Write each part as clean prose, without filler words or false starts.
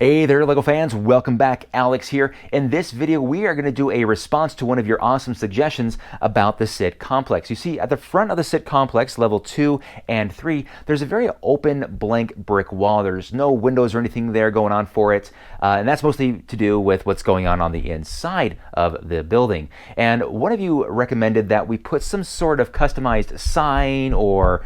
Hey there, LEGO fans. Welcome back. Alex here. In this video, we are going to do a response to one of your awesome suggestions about the Sit-Complex. You see, at the front of the Sit-Complex, level 2 and 3, there's a very open, blank brick wall. There's no windows or anything there going on for it, and that's mostly to do with what's going on the inside of the building. And one of you recommended that we put some sort of customized sign or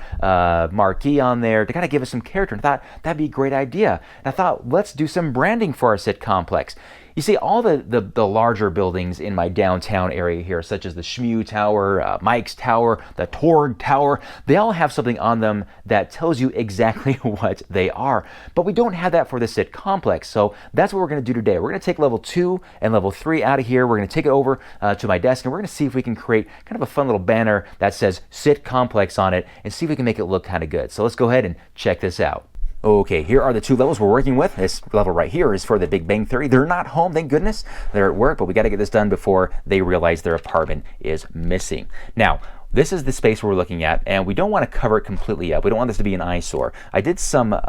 marquee on there to kind of give us some character, and I thought that'd be a great idea. And I thought, let's do some branding for our Sit-Complex. You see, all the larger buildings in my downtown area here, such as the Shmew Tower, Mike's Tower, the Torg Tower, they all have something on them that tells you exactly what they are. But we don't have that for the Sit-Complex, so that's what we're going to do today. We're going to take level 2 and level 3 out of here. We're going to take it over to my desk, and we're going to see if we can create kind of a fun little banner that says Sit-Complex on it, and see if we can make it look kind of good. So let's go ahead and check this out. Okay, here are the two levels we're working with. This level right here is for the Big Bang Theory. They're not home, thank goodness. They're at work, but we got to get this done before they realize their apartment is missing. Now, this is the space we're looking at, and we don't want to cover it completely up. We don't want this to be an eyesore. I did some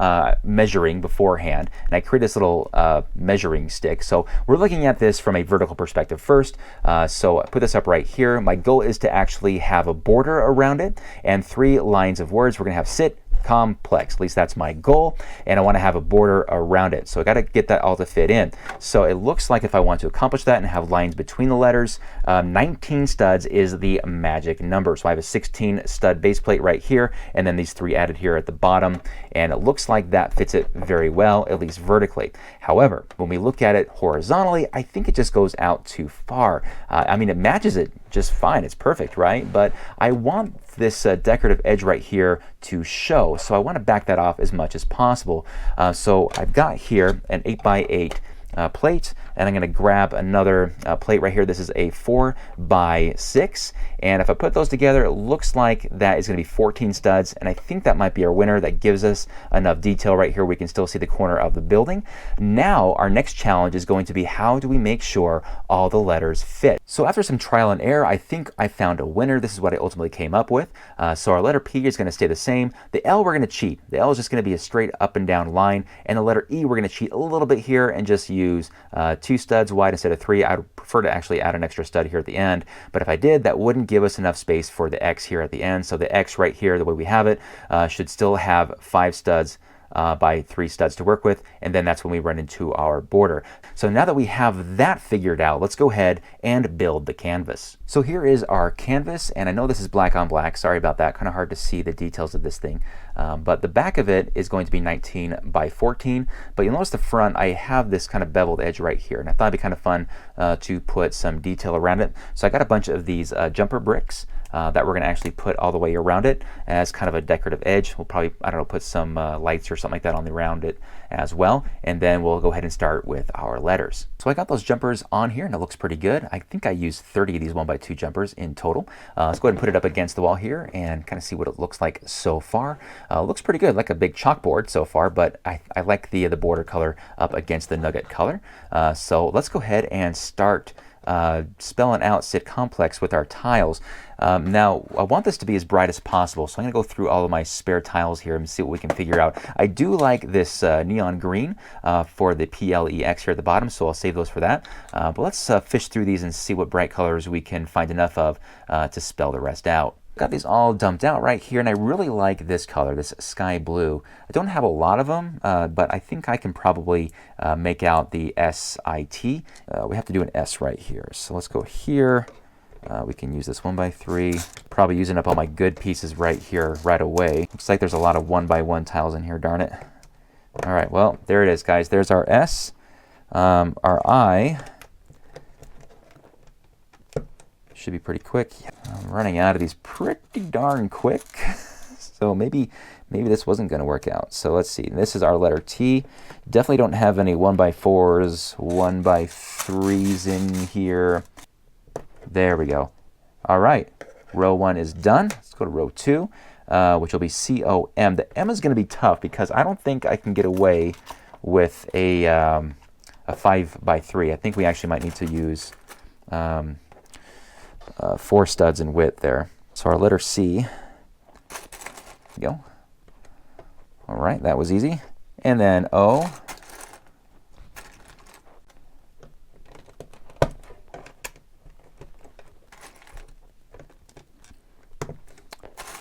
measuring beforehand, and I created this little measuring stick. So we're looking at this from a vertical perspective first. So I put this up right here. My goal is to actually have a border around it and 3 lines of words. We're going to have Sit Complex, at least that's my goal, and I want to have a border around it, so I got to get that all to fit in. So it looks like if I want to accomplish that and have lines between the letters, 19 studs is the magic number. So I have a 16 stud base plate right here, and then these 3 added here at the bottom, and it looks like that fits it very well, at least vertically. However, when we look at it horizontally, I think it just goes out too far. I mean, it matches it just fine, it's perfect, right? But I want this decorative edge right here to show, so I want to back that off as much as possible. So I've got here an 8x8 plate, and I'm going to grab another plate right here. This is a 4x6, and if I put those together, it looks like that is going to be 14 studs, and I think that might be our winner. That gives us enough detail right here. We can still see the corner of the building. Now our next challenge is going to be, how do we make sure all the letters fit? So after some trial and error, I think I found a winner. This is what I ultimately came up with. So our letter P is going to stay the same. The L we're going to cheat. The L is just going to be a straight up and down line, and the letter E we're going to cheat a little bit here and just use 2 studs wide instead of 3. I would prefer to actually add an extra stud here at the end, but if I did, that wouldn't give us enough space for the X here at the end. So the X right here, the way we have it, should still have 5 studs by 3 studs to work with, and then that's when we run into our border. So now that we have that figured out, let's go ahead and build the canvas. So here is our canvas, and I know this is black on black. Sorry about that, kind of hard to see the details of this thing. But the back of it is going to be 19 by 14, but you'll notice the front, I have this kind of beveled edge right here, and I thought it'd be kind of fun to put some detail around it. So I got a bunch of these jumper bricks that we're going to actually put all the way around it as kind of a decorative edge. We'll probably, I don't know, put some lights or something like that on the around it as well, and then we'll go ahead and start with our letters. So I got those jumpers on here, and it looks pretty good. I think I used 30 of these 1x2 jumpers in total. Let's go ahead and put it up against the wall here and kind of see what it looks like so far. Looks pretty good, like a big chalkboard so far, but I like the border color up against the nugget color. So let's go ahead and start spelling out Sit-Complex with our tiles. Now, I want this to be as bright as possible, so I'm going to go through all of my spare tiles here and see what we can figure out. I do like this neon green for the PLEX here at the bottom, so I'll save those for that. But let's fish through these and see what bright colors we can find enough of to spell the rest out. Got these all dumped out right here, and I really like this color, this sky blue. I don't have a lot of them, but I think I can probably make out the SIT. We have to do an S right here, so let's go here. We can use this 1x3. Probably using up all my good pieces right here right away. Looks like there's a lot of 1x1 tiles in here, darn it. All right, well, there it is, guys. There's our S. Our I should be pretty quick. I'm running out of these pretty darn quick. So maybe this wasn't going to work out. So let's see. This is our letter T. Definitely don't have any 1x4s, 1x3s in here. There we go. All right. Row 1 is done. Let's go to row 2, which will be COM. The M is going to be tough because I don't think I can get away with a 5x3. I think we actually might need to use 4 studs in width there. So our letter C. There we go. All right, that was easy. And then O,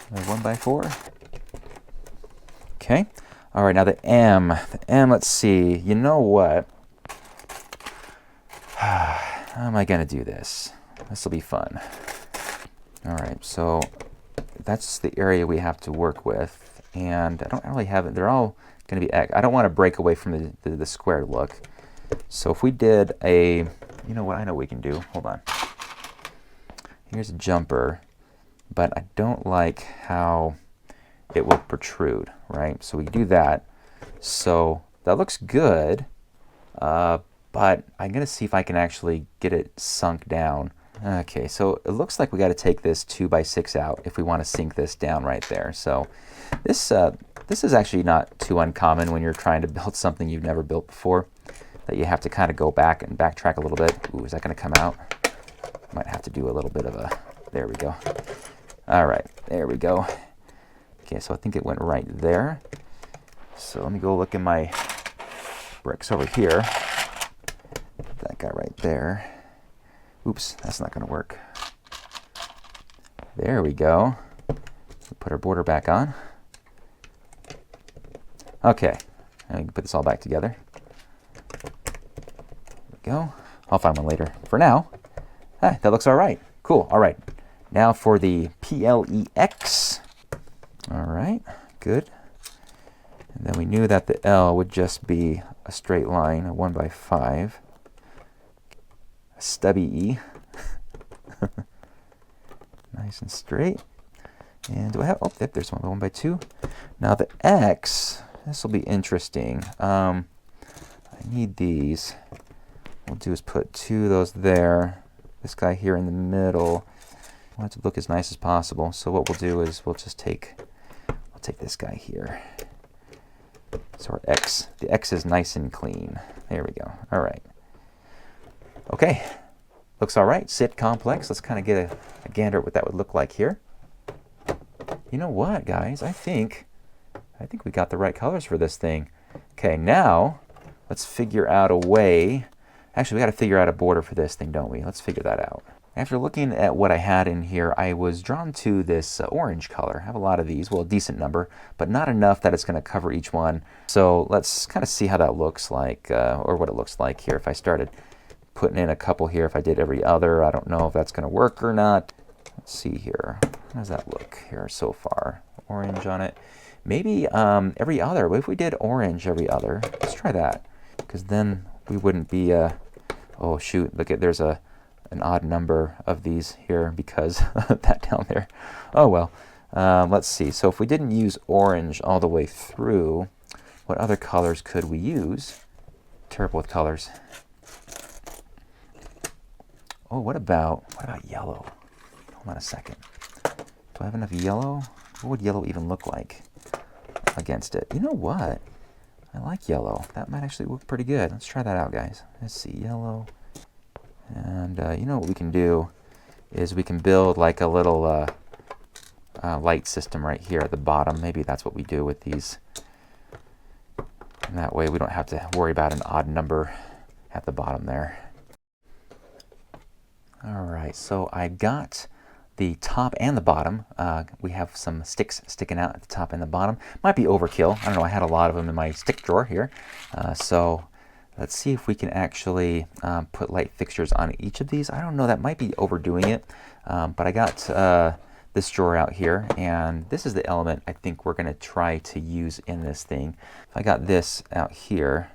Another 1x4. Okay. All right, now the M. The M, let's see. You know what? How am I going to do this? This will be fun. All right, so that's the area we have to work with. And I don't really have it. They're all going to be X. I don't want to break away from the square look. So if we did a, you know what? I know what we can do. Hold on. Here's a jumper, but I don't like how it will protrude, right? So we do that. So that looks good, but I'm going to see if I can actually get it sunk down. Okay, so it looks like we got to take this 2x6 out if we want to sink this down right there. So this is actually not too uncommon when you're trying to build something you've never built before, that you have to kind of go back and backtrack a little bit. Ooh, is that going to come out? Might have to do a little bit of a, there we go. All right, there we go. Okay, so I think it went right there. So let me go look in my bricks over here. That guy right there. Oops, that's not going to work. There we go. Put our border back on. Okay, and we can put this all back together. There we go. I'll find one later. For now, that looks all right. Cool. All right. Now for the PLEX. All right, good. And then we knew that the L would just be a straight line, a 1x5. A stubby E. Nice and straight. And do I have, oh, yep, there's one, 1x2. Now the X, this will be interesting. I need these. What we'll do is put two of those there. This guy here in the middle. I want it to look as nice as possible. So what we'll do is we'll just take, I'll take this guy here. So our X, the X is nice and clean. There we go. All right. Okay. Looks all right. Sit-Complex. Let's kind of get a gander at what that would look like here. You know what, guys? I think we got the right colors for this thing. Okay, now let's figure out a way. Actually, we got to figure out a border for this thing, don't we? Let's figure that out. After looking at what I had in here, I was drawn to this orange color. I have a lot of these, well, a decent number, but not enough that it's going to cover each one. So let's kind of see how that looks like, or what it looks like here. If I started putting in a couple here, if I did every other, I don't know if that's going to work or not. Let's see here. How does that look here so far? Orange on it. Maybe every other. What if we did orange every other? Let's try that, because then we wouldn't be, oh shoot, look at, there's an odd number of these here because of that down there. Oh well, let's see. So if we didn't use orange all the way through, what other colors could we use? Terrible with colors. Oh, what about yellow? Hold on a second. Do I have enough yellow? What would yellow even look like against it? You know what? I like yellow. That might actually look pretty good. Let's try that out, guys. Let's see, yellow. And you know what we can do is we can build like a little light system right here at the bottom. Maybe that's what we do with these. And that way we don't have to worry about an odd number at the bottom there. All right, so I got the top and the bottom. We have some sticks sticking out at the top and the bottom. Might be overkill. I don't know. I had a lot of them in my stick drawer here. So let's see if we can actually put light fixtures on each of these. I don't know. That might be overdoing it. But I got this drawer out here, and this is the element I think we're going to try to use in this thing. If I got this out here,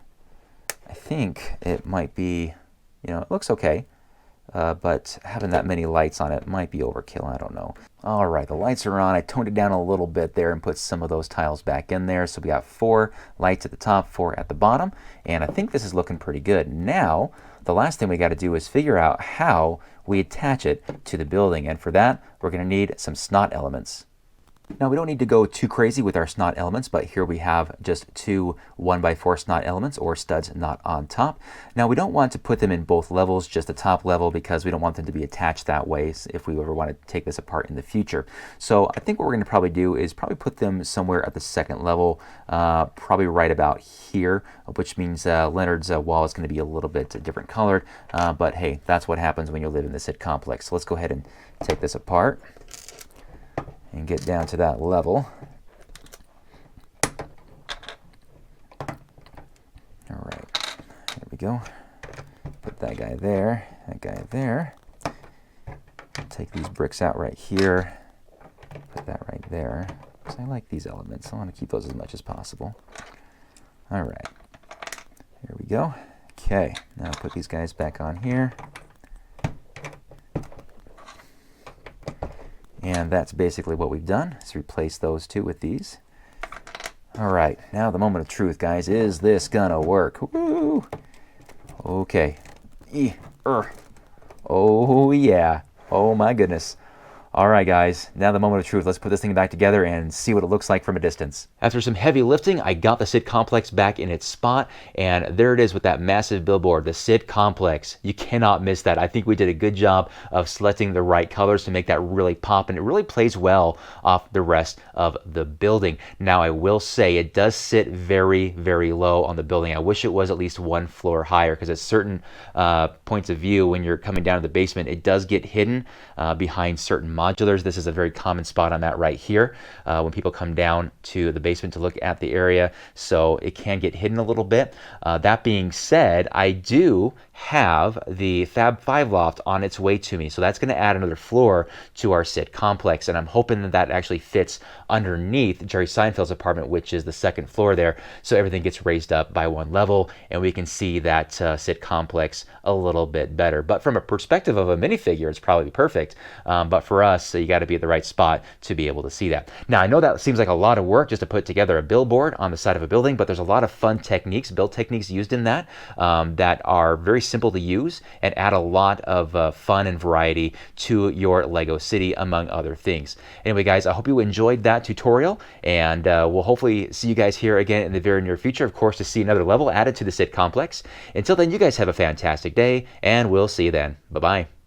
I think it might be, you know, it looks okay. But having that many lights on it might be overkill. I don't know. All right, the lights are on. I toned it down a little bit there and put some of those tiles back in there. So we got 4 lights at the top, 4 at the bottom. And I think this is looking pretty good. Now, the last thing we got to do is figure out how we attach it to the building. And for that, we're going to need some snot elements. Now, we don't need to go too crazy with our snot elements, but here we have just 2 1x4 snot elements, or studs not on top. Now, we don't want to put them in both levels, just the top level, because we don't want them to be attached that way if we ever want to take this apart in the future. So I think what we're going to probably do is probably put them somewhere at the second level, probably right about here, which means Leonard's wall is going to be a little bit different colored. But hey, that's what happens when you live in the Sit-Complex. So let's go ahead and take this apart. and get down to that level. All right, there we go. Put that guy there, that guy there. Take these bricks out right here. Put that right there. Because I like these elements. I want to keep those as much as possible. All right, here we go. Okay, now put these guys back on here. And that's basically what we've done, is replace those two with these. All right, now the moment of truth, guys. Is this gonna work? Woo! Okay. Oh, yeah. Oh, my goodness. All right, guys, now the moment of truth. Let's put this thing back together and see what it looks like from a distance. After some heavy lifting, I got the Sit-Complex back in its spot, and there it is with that massive billboard, the Sit-Complex. You cannot miss that. I think we did a good job of selecting the right colors to make that really pop, and it really plays well off the rest of the building. Now, I will say it does sit very, very low on the building. I wish it was at least one floor higher, because at certain points of view, when you're coming down to the basement, it does get hidden behind certain modulars. This is a very common spot on that right here when people come down to the basement to look at the area, so it can get hidden a little bit. That being said, I do have the Fab 5 loft on its way to me, so that's going to add another floor to our Sit-Complex, and I'm hoping that that actually fits underneath Jerry Seinfeld's apartment, which is the second floor there, so everything gets raised up by one level and we can see that Sit-Complex a little bit better. But from a perspective of a minifigure, it's probably perfect, but for us, so you got to be at the right spot to be able to see that. Now, I know that seems like a lot of work just to put together a billboard on the side of a building, but there's a lot of fun techniques, build techniques used in that that are very simple to use and add a lot of fun and variety to your Lego city, among other things. Anyway, guys, I hope you enjoyed that tutorial, and we'll hopefully see you guys here again in the very near future, of course, to see another level added to the Sit-Complex. Until then, you guys have a fantastic day, and we'll see you then. Bye-bye.